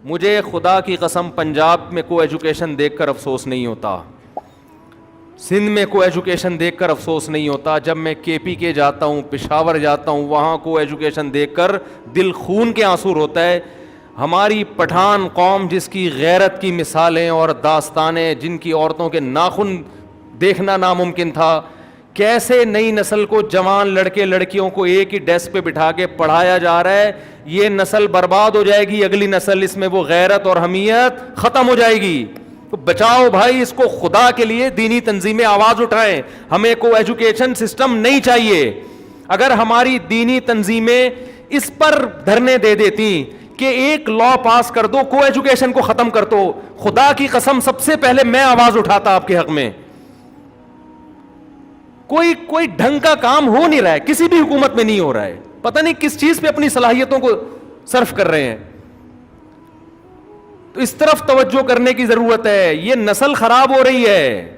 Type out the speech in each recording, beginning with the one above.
مجھے خدا کی قسم پنجاب میں کو ایجوکیشن دیکھ کر افسوس نہیں ہوتا, سندھ میں کو ایجوکیشن دیکھ کر افسوس نہیں ہوتا. جب میں کے پی کے جاتا ہوں, پشاور جاتا ہوں, وہاں کو ایجوکیشن دیکھ کر دل خون کے آنسو روتا ہے. ہماری پٹھان قوم جس کی غیرت کی مثالیں اور داستانیں, جن کی عورتوں کے ناخن دیکھنا ناممکن تھا, کیسے نئی نسل کو, جوان لڑکے لڑکیوں کو ایک ہی ڈیسک پہ بٹھا کے پڑھایا جا رہا ہے. یہ نسل برباد ہو جائے گی, اگلی نسل, اس میں وہ غیرت اور حمیت ختم ہو جائے گی. تو بچاؤ بھائی اس کو, خدا کے لیے دینی تنظیمیں آواز اٹھائیں. ہمیں کو ایجوکیشن سسٹم نہیں چاہیے. اگر ہماری دینی تنظیمیں اس پر دھرنے دے دیتی کہ ایک لا پاس کر دو, کو ایجوکیشن کو ختم کر دو, خدا کی قسم سب سے پہلے میں آواز اٹھاتا آپ کے حق میں. کوئی ڈھنگ کا کام ہو نہیں رہا ہے, کسی بھی حکومت میں نہیں ہو رہا ہے. پتہ نہیں کس چیز پہ اپنی صلاحیتوں کو صرف کر رہے ہیں. تو اس طرف توجہ کرنے کی ضرورت ہے. یہ نسل خراب ہو رہی ہے,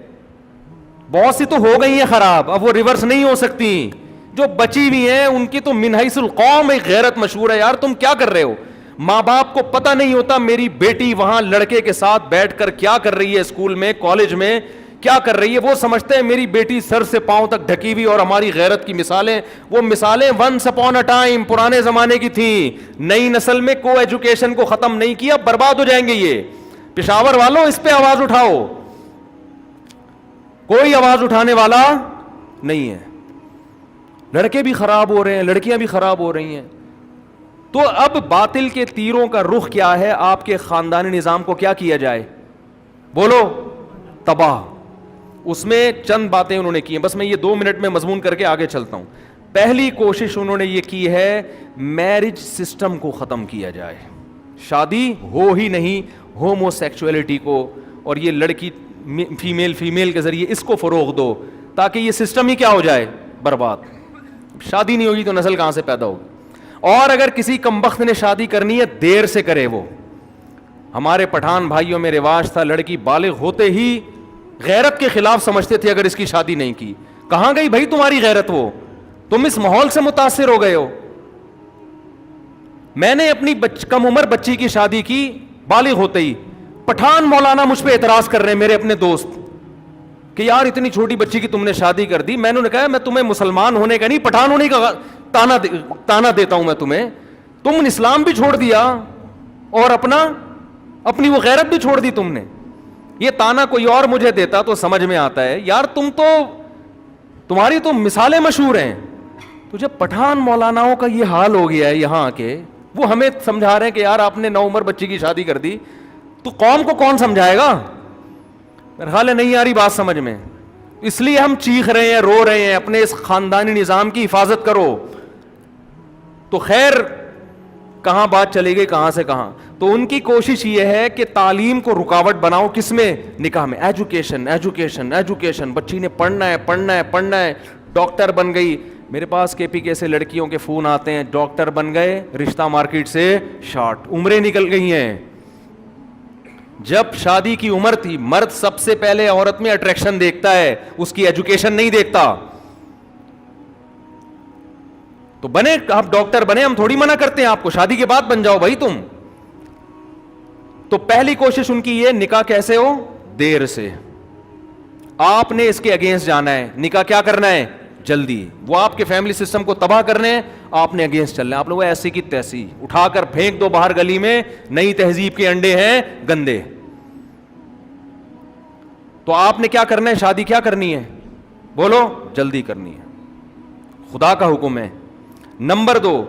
بہت سی تو ہو گئی ہیں خراب, اب وہ ریورس نہیں ہو سکتی. جو بچی ہوئی ہیں ان کی تو من حیث القوم ایک غیرت مشہور ہے. یار تم کیا کر رہے ہو؟ ماں باپ کو پتہ نہیں ہوتا میری بیٹی وہاں لڑکے کے ساتھ بیٹھ کر کیا کر رہی ہے, اسکول میں کالج میں کیا کر رہی ہے. وہ سمجھتے ہیں میری بیٹی سر سے پاؤں تک ڈھکی ہوئی, اور ہماری غیرت کی مثالیں, وہ مثالیں ونس اپون اے ٹائم پرانے زمانے کی تھیں. نئی نسل میں کو ایجوکیشن کو ختم نہیں کیا, برباد ہو جائیں گے یہ. پشاور والوں اس پہ آواز اٹھاؤ, کوئی آواز اٹھانے والا نہیں ہے. لڑکے بھی خراب ہو رہے ہیں, لڑکیاں بھی خراب ہو رہی ہیں. تو اب باطل کے تیروں کا رخ کیا ہے؟ آپ کے خاندانی نظام کو کیا کیا جائے؟ بولو, تباہ. اس میں چند باتیں انہوں نے کی ہیں, بس میں یہ 2 منٹ میں مضمون کر کے آگے چلتا ہوں. پہلی کوشش انہوں نے یہ کی ہے, میرج سسٹم کو ختم کیا جائے. شادی ہو ہی نہیں, ہومو سیکچولیٹی کو, اور یہ لڑکی فیمیل کے ذریعے اس کو فروغ دو, تاکہ یہ سسٹم ہی کیا ہو جائے, برباد. شادی نہیں ہوگی تو نسل کہاں سے پیدا ہوگی؟ اور اگر کسی کمبخت نے شادی کرنی ہے, دیر سے کرے. وہ ہمارے پٹھان بھائیوں میں رواج تھا, لڑکی بالغ ہوتے ہی غیرت کے خلاف سمجھتے تھے اگر اس کی شادی نہیں کی. کہاں گئی بھائی تمہاری غیرت؟ وہ تم اس ماحول سے متاثر ہو گئے ہو. میں نے اپنی کم عمر بچی کی شادی کی بالغ ہوتے ہی. پٹھان مولانا مجھ پہ اعتراض کر رہے ہیں, میرے اپنے دوست, کہ یار اتنی چھوٹی بچی کی تم نے شادی کر دی. میں نے کہا میں تمہیں مسلمان ہونے کا نہیں, پٹھان ہونے کا تانا دیتا ہوں میں تمہیں. تم نے اسلام بھی چھوڑ دیا اور اپنی وہ غیرت بھی چھوڑ دی تم نے. یہ تانا کوئی اور مجھے دیتا تو سمجھ میں آتا ہے, یار تمہاری تو مثالیں مشہور ہیں. تو جب پٹھان مولاناؤں کا یہ حال ہو گیا ہے یہاں آ کے, وہ ہمیں سمجھا رہے ہیں کہ یار آپ نے 9 عمر بچی کی شادی کر دی, تو قوم کو کون سمجھائے گا؟ میرا خیال ہے نہیں آ رہی بات سمجھ میں. اس لیے ہم چیخ رہے ہیں, رو رہے ہیں, اپنے اس خاندانی نظام کی حفاظت کرو. تو خیر کہاں بات چلی گئی, کہاں سے کہاں. تو ان کی کوشش یہ ہے کہ تعلیم کو رکاوٹ بناؤ. کس میں؟ نکاح میں. ایجوکیشن ایجوکیشن ایجوکیشن, بچی نے پڑھنا ہے پڑھنا ہے پڑھنا ہے. ڈاکٹر بن گئی. میرے پاس کے پی کے سے لڑکیوں کے فون آتے ہیں, ڈاکٹر بن گئے, رشتہ مارکیٹ سے شارٹ, عمریں نکل گئی ہیں. جب شادی کی عمر تھی, مرد سب سے پہلے عورت میں اٹریکشن دیکھتا ہے, اس کی ایجوکیشن نہیں دیکھتا. تو بنے, آپ ڈاکٹر بنے, ہم تھوڑی منع کرتے ہیں آپ کو, شادی کے بعد بن جاؤ بھائی تم. تو پہلی کوشش ان کی یہ, نکاح کیسے ہو؟ دیر سے. آپ نے اس کے اگینسٹ جانا ہے. نکاح کیا کرنا ہے؟ جلدی. وہ آپ کے فیملی سسٹم کو تباہ کرنے ہیں, آپ نے اگینسٹ چلنا ہے. آپ لوگ ایسی کی تیسی اٹھا کر پھینک دو باہر گلی میں, نئی تہذیب کے انڈے ہیں گندے. تو آپ نے کیا کرنا ہے؟ شادی کیا کرنی ہے؟ بولو, جلدی کرنی ہے. خدا کا حکم ہے. نمبر 2,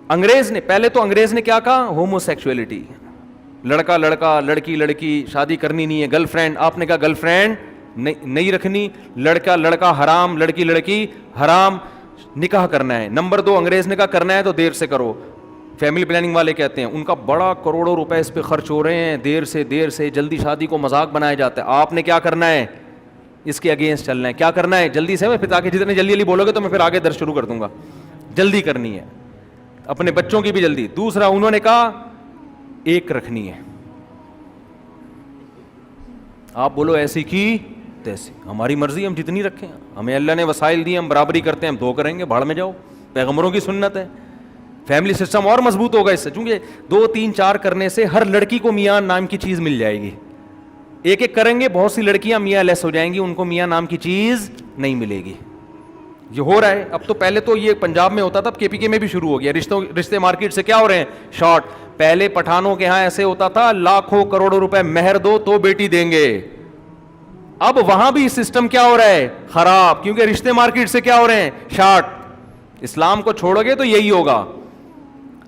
انگریز نے, پہلے تو انگریز نے کیا کہا؟ ہومو سیکچولیٹی, لڑکا لڑکا لڑکی لڑکی, شادی کرنی نہیں ہے. گرل فرینڈ, آپ نے کہا گرل فرینڈ نہیں رکھنی. لڑکا لڑکا حرام, لڑکی لڑکی حرام, نکاح کرنا ہے. نمبر 2, انگریز نے کہا کرنا ہے تو دیر سے کرو. فیملی پلاننگ والے کہتے ہیں ان کا بڑا کروڑوں روپے اس پہ خرچ ہو رہے ہیں, دیر سے جلدی شادی کو مذاق بنایا جاتا ہے. آپ نے کیا کرنا ہے؟ اس کے اگینسٹ چلنا ہے. کیا کرنا ہے؟ جلدی سے. میں پھر تاکہ جتنے جلدی بولو گے تو میں پھر آگے درس شروع کر دوں گا. جلدی کرنی ہے, اپنے بچوں کی بھی جلدی. دوسرا انہوں نے کہا ایک رکھنی ہے. آپ بولو ایسی کی تیسی, ہماری مرضی, ہم جتنی رکھیں. ہمیں اللہ نے وسائل دی, ہم برابری کرتے ہیں, ہم 2 کریں گے, بھاڑ میں جاؤ. پیغمبروں کی سنت ہے. فیملی سسٹم اور مضبوط ہوگا اس سے, چونکہ 2 3 4 کرنے سے ہر لڑکی کو میاں نام کی چیز مل جائے گی. ایک ایک کریں گے بہت سی لڑکیاں میاں لیس ہو جائیں گی, ان کو میاں نام کی چیز نہیں ملے گی. یہ ہو رہا ہے اب. تو پہلے تو یہ پنجاب میں ہوتا تھا, اب KPK میں بھی شروع ہو گیا. رشتے مارکیٹ سے کیا ہو رہے ہیں, شارٹ. پہلے پٹھانوں کے ہاں ایسے ہوتا تھا لاکھوں کروڑوں روپے مہر دو تو بیٹی دیں گے. اب وہاں بھی سسٹم کیا ہو رہا ہے, خراب, کیونکہ رشتے مارکیٹ سے کیا ہو رہے ہیں, شارٹ. اسلام کو چھوڑو گے تو یہی ہوگا.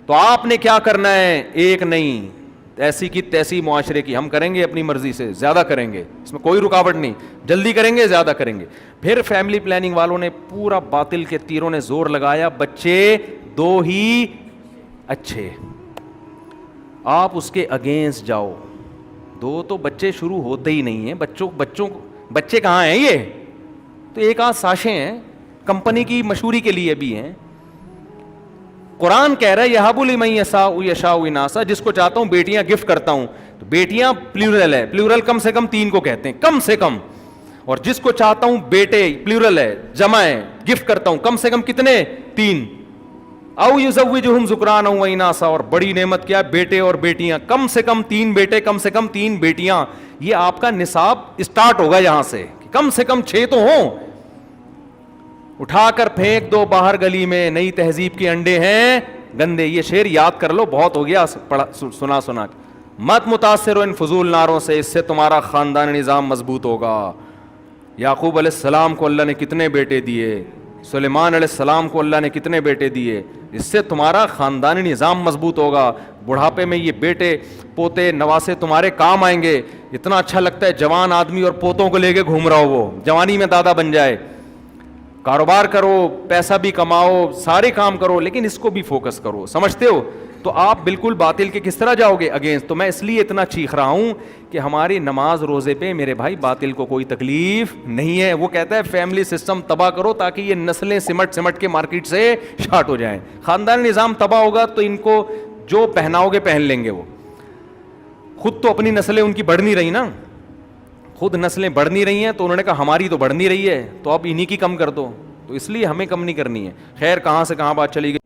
تو آپ نے کیا کرنا ہے, ایک نہیں ایسی کی تیسی معاشرے کی ہم کریں گے اپنی مرضی سے, زیادہ کریں گے, اس میں کوئی رکاوٹ نہیں, جلدی کریں گے زیادہ کریں گے. پھر فیملی پلاننگ والوں نے پورا باطل کے تیروں نے زور لگایا, بچے 2 ہی اچھے. آپ اس کے اگینسٹ جاؤ, 2 تو بچے شروع ہوتے ہی نہیں ہیں. بچے کہاں ہیں, یہ تو ایک آدھ ساشیں ہیں, کمپنی کی مشہوری کے لیے بھی ہیں. قرآن کہہ رہا ہے یہاب لمن یشاء یشاء اناسا, جس کو چاہتا ہوں بیٹیاں گفٹ کرتا ہوں. تو بیٹیاں پلورل ہے, پلورل کم سے کم 3 کو کہتے ہیں, کم سے کم. اور جس کو چاہتا ہوں بیٹے پلورل ہے, جمع ہے, گفٹ کرتا ہوں کم سے کم کتنے, 3. او یزوجہم ذکرانا و اناسا, اور بڑی نعمت کیا, بیٹے اور بیٹیاں, کم سے کم 3 بیٹے, کم سے کم 3 بیٹیاں. یہ آپ کا نصاب اسٹارٹ ہوگا یہاں سے, کم سے کم 6 تو ہوں. اٹھا کر پھینک دو باہر گلی میں, نئی تہذیب کے انڈے ہیں گندے. یہ شعر یاد کر لو, بہت ہو گیا سنا. مت متاثر ہو ان فضول نعروں سے, اس سے تمہارا خاندانی نظام مضبوط ہوگا. یعقوب علیہ السلام کو اللہ نے کتنے بیٹے دیے, سلیمان علیہ السلام کو اللہ نے کتنے بیٹے دیے, اس سے تمہارا خاندانی نظام مضبوط ہوگا. بڑھاپے میں یہ بیٹے پوتے نواسے تمہارے کام آئیں گے. اتنا اچھا لگتا ہے جوان آدمی اور پوتوں کو لے کے گھوم رہا ہو, وہ جوانی میں دادا بن جائے. کاروبار کرو, پیسہ بھی کماؤ, سارے کام کرو, لیکن اس کو بھی فوکس کرو. سمجھتے ہو؟ تو آپ بالکل باطل کے کس طرح جاؤ گے اگینسٹ. تو میں اس لیے اتنا چیخ رہا ہوں کہ ہماری نماز روزے پہ میرے بھائی باطل کو کوئی تکلیف نہیں ہے. وہ کہتا ہے فیملی سسٹم تباہ کرو تاکہ یہ نسلیں سمٹ کے مارکیٹ سے شارٹ ہو جائیں. خاندانی نظام تباہ ہوگا تو ان کو جو پہناؤ گے پہن لیں گے. وہ خود تو اپنی نسلیں ان کی بڑھ نہیں رہی نا, خود نسلیں بڑھ نہیں رہی ہیں, تو انہوں نے کہا ہماری تو بڑھ نہیں رہی ہے, تو اب انہی کی کم کر دو. تو اس لیے ہمیں کم نہیں کرنی ہے. خیر کہاں سے کہاں بات چلی گئی.